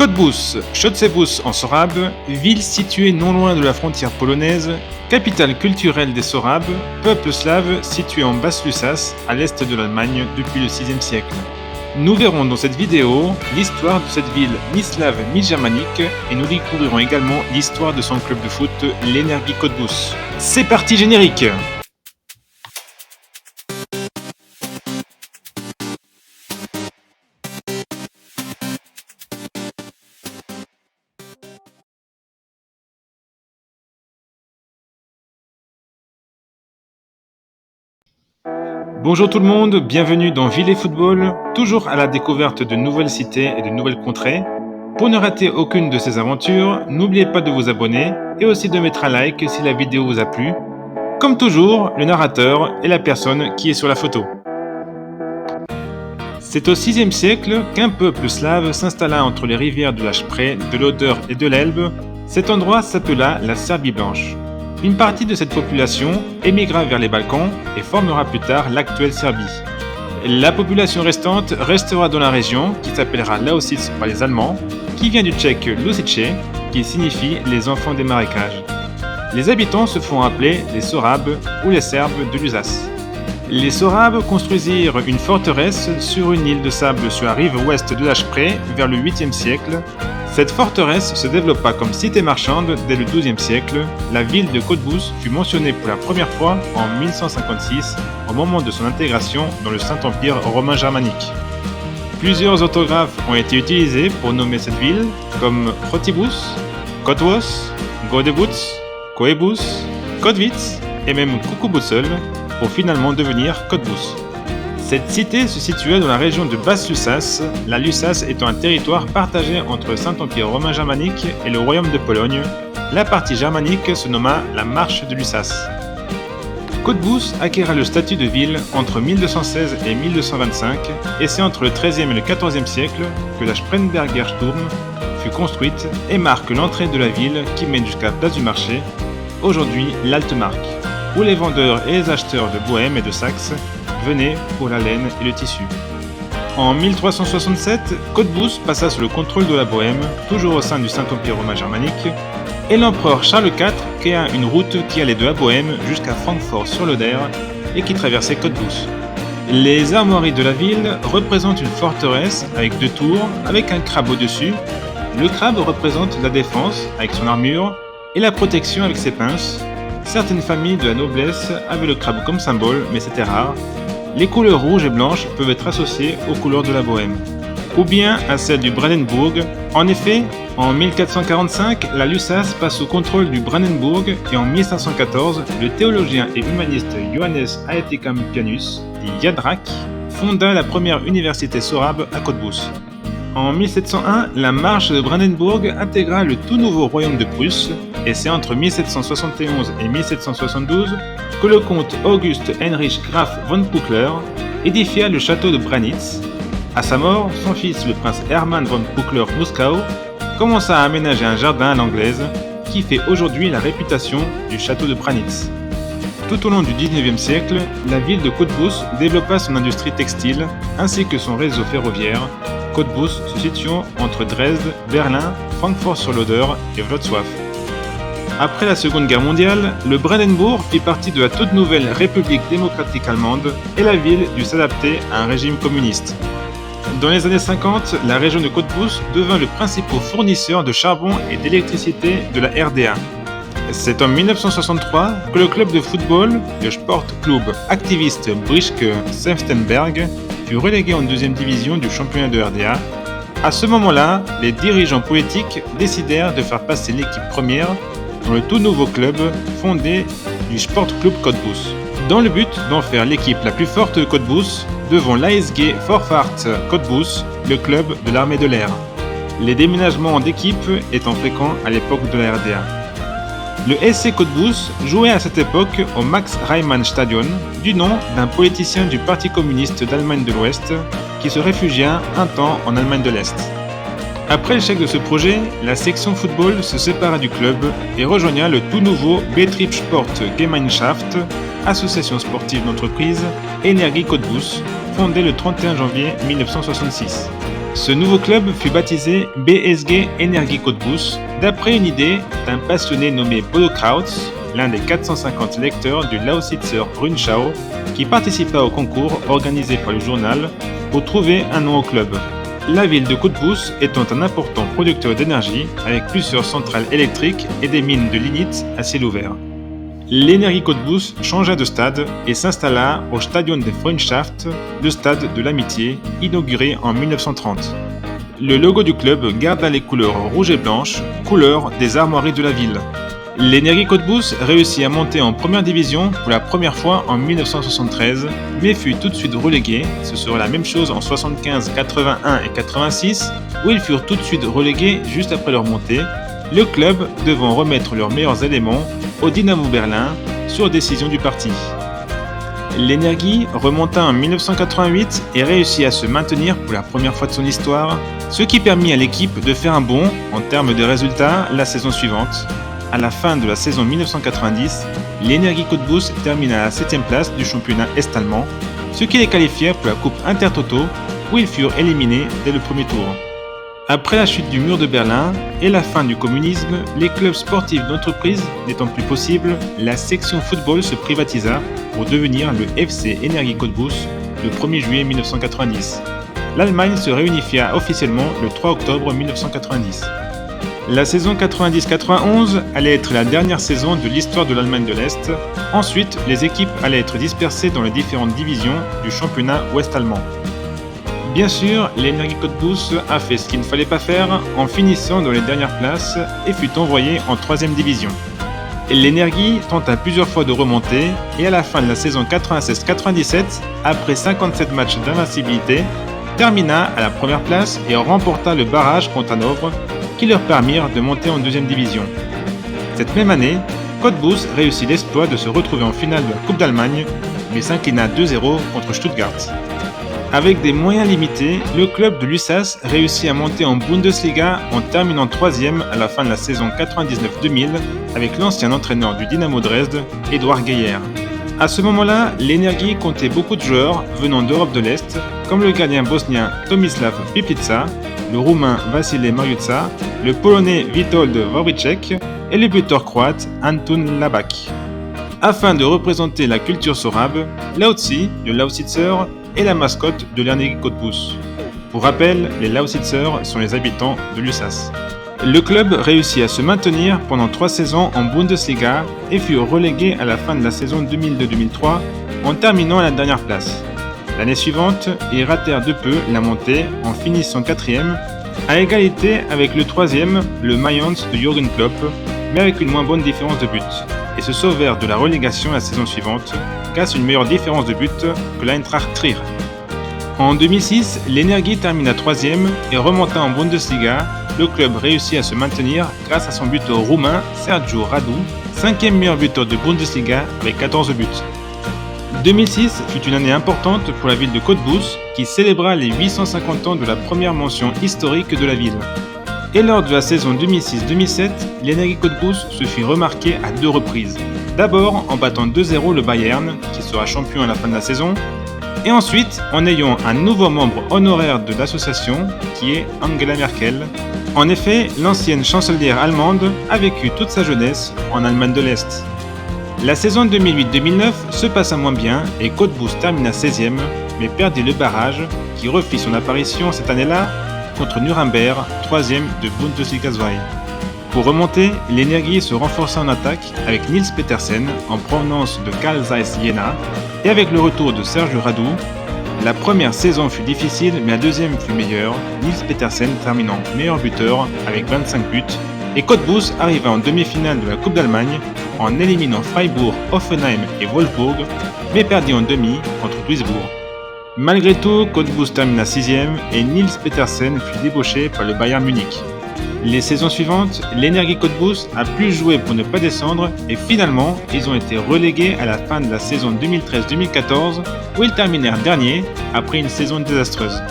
Cottbus, Chodzebus en sorabe, ville située non loin de la frontière polonaise, capitale culturelle des Sorabes, peuple slave situé en Basse-Lusace, à l'est de l'Allemagne depuis le VIe siècle. Nous verrons dans cette vidéo l'histoire de cette ville mi-slave mi-germanique et nous découvrirons également l'histoire de son club de foot, l'Energie Cottbus. C'est parti générique! Bonjour tout le monde, bienvenue dans Ville et Football, toujours à la découverte de nouvelles cités et de nouvelles contrées. Pour ne rater aucune de ces aventures, n'oubliez pas de vous abonner et aussi de mettre un like si la vidéo vous a plu. Comme toujours, le narrateur est la personne qui est sur la photo. C'est au VIe siècle qu'un peuple slave s'installa entre les rivières de la Spree, de l'Oder et de l'Elbe. Cet endroit s'appela la Serbie blanche. Une partie de cette population émigra vers les Balkans et formera plus tard l'actuelle Serbie. La population restante restera dans la région, qui s'appellera Lausitz par les Allemands, qui vient du tchèque Lusice, qui signifie les enfants des marécages. Les habitants se font appeler les Sorabes ou les Serbes de Lusace. Les Sorabes construisirent une forteresse sur une île de sable sur la rive ouest de la Spree vers le 8e siècle. Cette forteresse se développa comme cité marchande dès le XIIe siècle. La ville de Cottbus fut mentionnée pour la première fois en 1156, au moment de son intégration dans le Saint-Empire romain germanique. Plusieurs orthographes ont été utilisées pour nommer cette ville, comme Cottbus, Cottbus, Godebus, Coebus, Kottwitz et même Kukubussel, pour finalement devenir Cottbus. Cette cité se situait dans la région de Basse-Lusace, la Lusace étant un territoire partagé entre le Saint-Empire romain germanique et le Royaume de Pologne. La partie germanique se nomma la Marche de Lusace. Cottbus acquéra le statut de ville entre 1216 et 1225, et c'est entre le XIIIe et le XIVe siècle que la Spremberger Sturm fut construite et marque l'entrée de la ville qui mène jusqu'à la place du marché, aujourd'hui l'Altemark, où les vendeurs et les acheteurs de Bohême et de Saxe venaient pour la laine et le tissu. En 1367, Cottbus passa sous le contrôle de la Bohême, toujours au sein du Saint-Empire romain germanique, et l'empereur Charles IV créa une route qui allait de la Bohême jusqu'à Francfort-sur-l'Oder et qui traversait Cottbus. Les armoiries de la ville représentent une forteresse avec 2 tours, avec un crabe au-dessus. Le crabe représente la défense avec son armure et la protection avec ses pinces. Certaines familles de la noblesse avaient le crabe comme symbole, mais c'était rare. Les couleurs rouges et blanches peuvent être associées aux couleurs de la Bohême, ou bien à celles du Brandenburg. En effet, en 1445, la Lusace passe sous contrôle du Brandenburg et en 1514, le théologien et humaniste Johannes Aeticampianus, dit Yadrak, fonda la première université sorabe à Cottbus. En 1701, la Marche de Brandenburg intégra le tout nouveau royaume de Prusse, et c'est entre 1771 et 1772 que le comte August Heinrich Graf von Puckler édifia le château de Branitz. À sa mort, son fils, le prince Hermann von Puckler-Muskau, commença à aménager un jardin à l'anglaise qui fait aujourd'hui la réputation du château de Branitz. Tout au long du XIXe siècle, la ville de Cottbus développa son industrie textile ainsi que son réseau ferroviaire, Cottbus se situant entre Dresde, Berlin, Francfort-sur-l'Oder et Wrocław. Après la Seconde Guerre mondiale, le Brandenburg fit partie de la toute nouvelle République démocratique allemande et la ville dut s'adapter à un régime communiste. Dans les années 50, la région de Cottbus devint le principal fournisseur de charbon et d'électricité de la RDA. C'est en 1963 que le club de football, le Sportklub Aktivist Brieske Senftenberg, fut relégué en 2e division du championnat de RDA. À ce moment-là, les dirigeants politiques décidèrent de faire passer l'équipe première dans le tout nouveau club fondé du Sportklub Cottbus, dans le but d'en faire l'équipe la plus forte de Cottbus devant l'ASG Vorfahrt Cottbus, le club de l'armée de l'air. Les déménagements d'équipe étant fréquents à l'époque de la RDA. Le SC Cottbus jouait à cette époque au Max-Reimann-Stadion, du nom d'un politicien du Parti communiste d'Allemagne de l'Ouest qui se réfugia un temps en Allemagne de l'Est. Après l'échec de ce projet, la section football se sépara du club et rejoigna le tout nouveau Betriebssport-Gemeinschaft, association sportive d'entreprise, Energie Cottbus, fondée le 31 janvier 1966. Ce nouveau club fut baptisé BSG Energie Cottbus d'après une idée d'un passionné nommé Bodo Krautz, l'un des 450 lecteurs du Lausitzer Rundschau, qui participa au concours organisé par le journal pour trouver un nom au club. La ville de Cottbus étant un important producteur d'énergie avec plusieurs centrales électriques et des mines de lignite à ciel ouvert. L'Energie Cottbus changea de stade et s'installa au Stadion der Freundschaft, le stade de l'amitié, inauguré en 1930. Le logo du club garda les couleurs rouge et blanche, couleurs des armoiries de la ville. L'Energie Cottbus réussit à monter en première division pour la première fois en 1973, mais fut tout de suite relégué. Ce sera la même chose en 75, 81 et 86, où ils furent tout de suite relégués juste après leur montée, le club devant remettre leurs meilleurs éléments au Dynamo Berlin sur décision du parti. L'Energie remonta en 1988 et réussit à se maintenir pour la première fois de son histoire, ce qui permit à l'équipe de faire un bond en termes de résultats la saison suivante. À la fin de la saison 1990, l'Energie Cottbus termina à la 7e place du championnat est-allemand, ce qui les qualifiait pour la Coupe Intertoto où ils furent éliminés dès le premier tour. Après la chute du mur de Berlin et la fin du communisme, les clubs sportifs d'entreprise n'étant plus possibles, la section football se privatisa pour devenir le FC Energie Cottbus le 1er juillet 1990. L'Allemagne se réunifia officiellement le 3 octobre 1990. La saison 90-91 allait être la dernière saison de l'histoire de l'Allemagne de l'Est. Ensuite, les équipes allaient être dispersées dans les différentes divisions du championnat ouest-allemand. Bien sûr, l'Energie Cottbus a fait ce qu'il ne fallait pas faire en finissant dans les dernières places et fut envoyé en 3e division. L'Energie tenta plusieurs fois de remonter et à la fin de la saison 96-97, après 57 matchs d'invincibilité, termina à la première place et remporta le barrage contre Hanovre qui leur permirent de monter en 2e division. Cette même année, Cottbus réussit l'exploit de se retrouver en finale de la Coupe d'Allemagne, mais s'inclina 2-0 contre Stuttgart. Avec des moyens limités, le club de Lussas réussit à monter en Bundesliga en terminant 3e à la fin de la saison 99-2000 avec l'ancien entraîneur du Dynamo Dresde, Eduard Geyer. À ce moment-là, l'Energie comptait beaucoup de joueurs venant d'Europe de l'Est, comme le gardien bosnien Tomislav Piplica, le roumain Vasile Mariuța, le polonais Witold Wawrzyk et le buteur croate Antun Labak. Afin de représenter la culture sorabe, Lautsi, le Lausitzer, est la mascotte de l'Energie Cottbus. Pour rappel, les Lausitzer sont les habitants de Lussas. Le club réussit à se maintenir pendant 3 saisons en Bundesliga et fut relégué à la fin de la saison 2002-2003 en terminant à la dernière place. L'année suivante, ils ratèrent de peu la montée en finissant 4e, à égalité avec le 3e, le Mayence de Jürgen Klopp, mais avec une moins bonne différence de but, et se sauvèrent de la relégation la saison suivante grâce à une meilleure différence de but que l'Eintracht Trier. En 2006, l'Energie termina 3e et remonta en Bundesliga. Le club réussit à se maintenir grâce à son buteur roumain Sergiu Radu, 5e meilleur buteur de Bundesliga avec 14 buts. 2006 fut une année importante pour la ville de Cottbus qui célébra les 850 ans de la première mention historique de la ville. Et lors de la saison 2006-2007, l'Energie Cottbus se fit remarquer à 2 reprises. D'abord en battant 2-0 le Bayern, qui sera champion à la fin de la saison, et ensuite en ayant un nouveau membre honoraire de l'association, qui est Angela Merkel. En effet, l'ancienne chancelière allemande a vécu toute sa jeunesse en Allemagne de l'Est. La saison 2008-2009 se passa moins bien et Cottbus termina 16e, mais perdit le barrage, qui refit son apparition cette année-là contre Nuremberg, 3e de Bundesliga 2. Pour remonter, l'Energie se renforça en attaque avec Nils Petersen en provenance de Carl Zeiss Jena et avec le retour de Sergiu Radu. La première saison fut difficile mais la deuxième fut meilleure, Nils Petersen terminant meilleur buteur avec 25 buts et Cottbus arriva en demi-finale de la Coupe d'Allemagne en éliminant Freiburg, Hoffenheim et Wolfsburg mais perdit en demi contre Duisbourg. Malgré tout, Cottbus termina 6e et Nils Petersen fut débauché par le Bayern Munich. Les saisons suivantes, l'Energie Cottbus a plus joué pour ne pas descendre et finalement, ils ont été relégués à la fin de la saison 2013-2014 où ils terminèrent derniers après une saison désastreuse.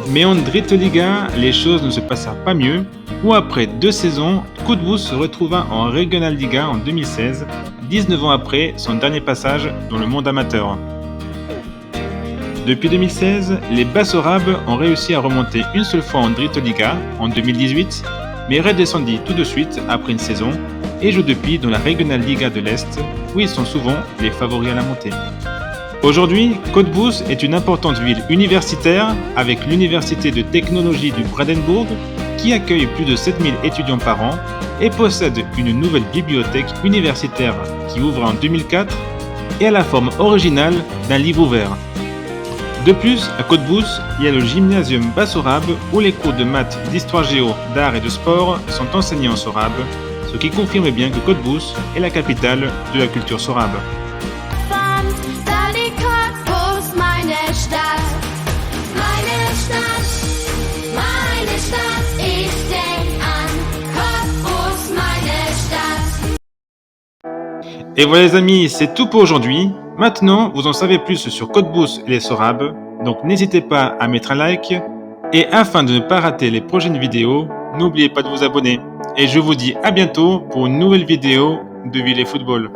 Mais en Dritte-Liga, les choses ne se passèrent pas mieux où après 2 saisons, Cottbus se retrouva en Regionalliga en 2016, 19 ans après son dernier passage dans le monde amateur. Depuis 2016, les Bassorabes ont réussi à remonter une seule fois en Drittliga en 2018, mais redescendus tout de suite après une saison et jouent depuis dans la Regionalliga de l'Est, où ils sont souvent les favoris à la montée. Aujourd'hui, Cottbus est une importante ville universitaire avec l'Université de technologie du Brandenburg qui accueille plus de 7000 étudiants par an et possède une nouvelle bibliothèque universitaire qui ouvre en 2004 et a la forme originale d'un livre ouvert. De plus, à Cottbus, il y a le gymnasium bassorabe où les cours de maths, d'histoire géo, d'art et de sport sont enseignés en sorabe, ce qui confirme bien que Cottbus est la capitale de la culture sorabe. Et voilà les amis, c'est tout pour aujourd'hui. Maintenant, vous en savez plus sur Cottbus et les Sorabes, donc n'hésitez pas à mettre un like. Et afin de ne pas rater les prochaines vidéos, n'oubliez pas de vous abonner. Et je vous dis à bientôt pour une nouvelle vidéo de Ville et Football.